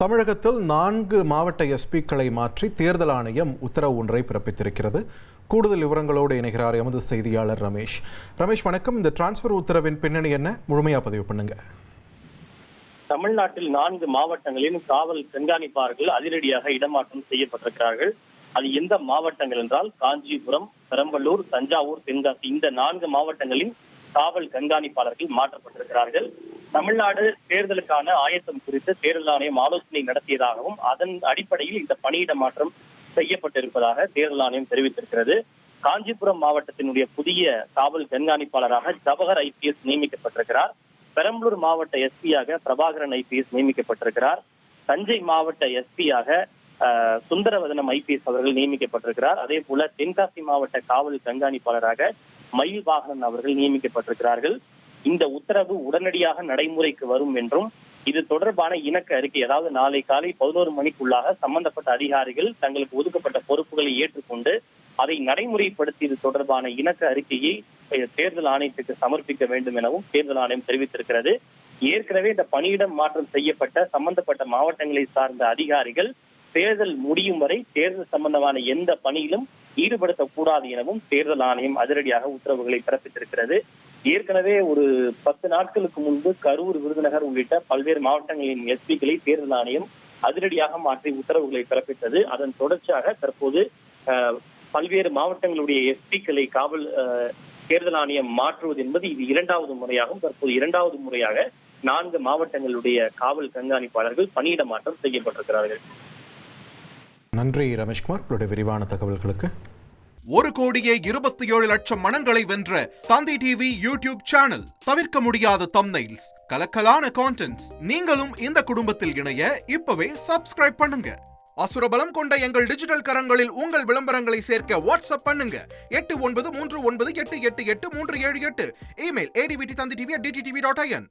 தமிழகத்தில் 4 மாவட்ட எஸ்பிக்களை மாற்றி தேர்தல் ஆணையம் உத்தரவு ஒன்றை பிறப்பித்திருக்கிறது. கூடுதல் விவரங்களோடு இணைகிறார் எமது செய்தியாளர் ரமேஷ். வணக்கம். இந்த டிரான்ஸ்பர் உத்தரவின் பின்னணி என்ன? முழுமையா பதிவு பண்ணுங்க. தமிழ்நாட்டில் 4 மாவட்டங்களில் காவல் கண்காணிப்பாளர்கள் அதிரடியாக இடமாற்றம் செய்யப்பட்டிருக்கிறார்கள். அது எந்த மாவட்டங்கள் என்றால் காஞ்சிபுரம், பெரம்பலூர், தஞ்சாவூர், தென்காசி இந்த 4 மாவட்டங்களில் காவல் கண்காணிப்பாளர்கள் மாற்றப்பட்டிருக்கிறார்கள். தமிழ்நாடு தேர்தலுக்கான ஆயத்தம் குறித்து தேர்தல் ஆணையம் ஆலோசனை நடத்தியதாகவும் அதன் அடிப்படையில் இந்த பணியிட மாற்றம் செய்யப்பட்டிருப்பதாக தேர்தல் ஆணையம் தெரிவித்திருக்கிறது. காஞ்சிபுரம் மாவட்டத்தினுடைய புதிய காவல் கண்காணிப்பாளராக ஜவஹர் IPS நியமிக்கப்பட்டிருக்கிறார். பெரம்பலூர் மாவட்ட எஸ்பியாக பிரபாகரன் IPS நியமிக்கப்பட்டிருக்கிறார். தஞ்சை மாவட்ட எஸ்பியாக சுந்தரவதனம் IPS அவர்கள் நியமிக்கப்பட்டிருக்கிறார். அதே போல தென்காசி மாவட்ட காவல் கண்காணிப்பாளராக மயில் வாகனன் அவர்கள் நியமிக்கப்பட்டிருக்கிறார்கள். இந்த உத்தரவு உடனடியாக நடைமுறைக்கு வரும் என்றும் இது தொடர்பான இணக்க அறிக்கை, அதாவது நாளை காலை 11 மணிக்குள்ளாக சம்பந்தப்பட்ட அதிகாரிகள் தங்களுக்கு ஒதுக்கப்பட்ட பொறுப்புகளை ஏற்றுக்கொண்டு அதை நடைமுறைப்படுத்தியது தொடர்பான இணக்க அறிக்கையை தேர்தல் ஆணையத்துக்கு சமர்ப்பிக்க வேண்டும் எனவும் தேர்தல் ஆணையம் தெரிவித்திருக்கிறது. ஏற்கனவே இந்த பணியிடம் மாற்றம் செய்யப்பட்ட சம்பந்தப்பட்ட மாவட்டங்களை சார்ந்த அதிகாரிகள் தேர்தல் முடியும் வரை தேர்தல் சம்பந்தமான எந்த பணியிலும் ஈடுபடுத்தக்கூடாது எனவும் தேர்தல் ஆணையம் அதிரடியாக உத்தரவுகளை பிறப்பித்திருக்கிறது. ஏற்கனவே ஒரு 10 நாட்களுக்கு முன்பு கரூர், விருதுநகர் உள்ளிட்ட பல்வேறு மாவட்டங்களின் எஸ்பிக்களை தேர்தல் ஆணையம் அதிரடியாக மாற்றி உத்தரவுகளை பிறப்பித்தது. அதன் தொடர்ச்சியாக தற்போது பல்வேறு மாவட்டங்களுடைய எஸ்பிக்களை காவல் தேர்தல் ஆணையம் மாற்றுவது என்பது இது 2வது முறையாகும். தற்போது 2வது முறையாக 4 மாவட்டங்களுடைய காவல் கண்காணிப்பாளர்கள் பணியிட மாற்றம் செய்யப்பட்டிருக்கிறார்கள். நன்றி ரமேஷ்குமார், உங்களுடைய விரிவான தகவல்களுக்கு. 1,27,00,000 மனங்களை வென்ற தந்தி டிவி யூடியூப் சேனல். தவிர்க்க முடியாத தம்ப்நெயில்ஸ், கலக்கலான கான்டென்ட்ஸ். நீங்களும் இந்த குடும்பத்தில் இணைய இப்பவே சப்ஸ்கிரைப் பண்ணுங்க. அசுரபலம் கொண்ட எங்கள் டிஜிட்டல் கரங்களில் உங்கள் விளம்பரங்களை சேர்க்க வாட்ஸ்அப் பண்ணுங்க. 8939888378. Email advtthanditv@dttv.in.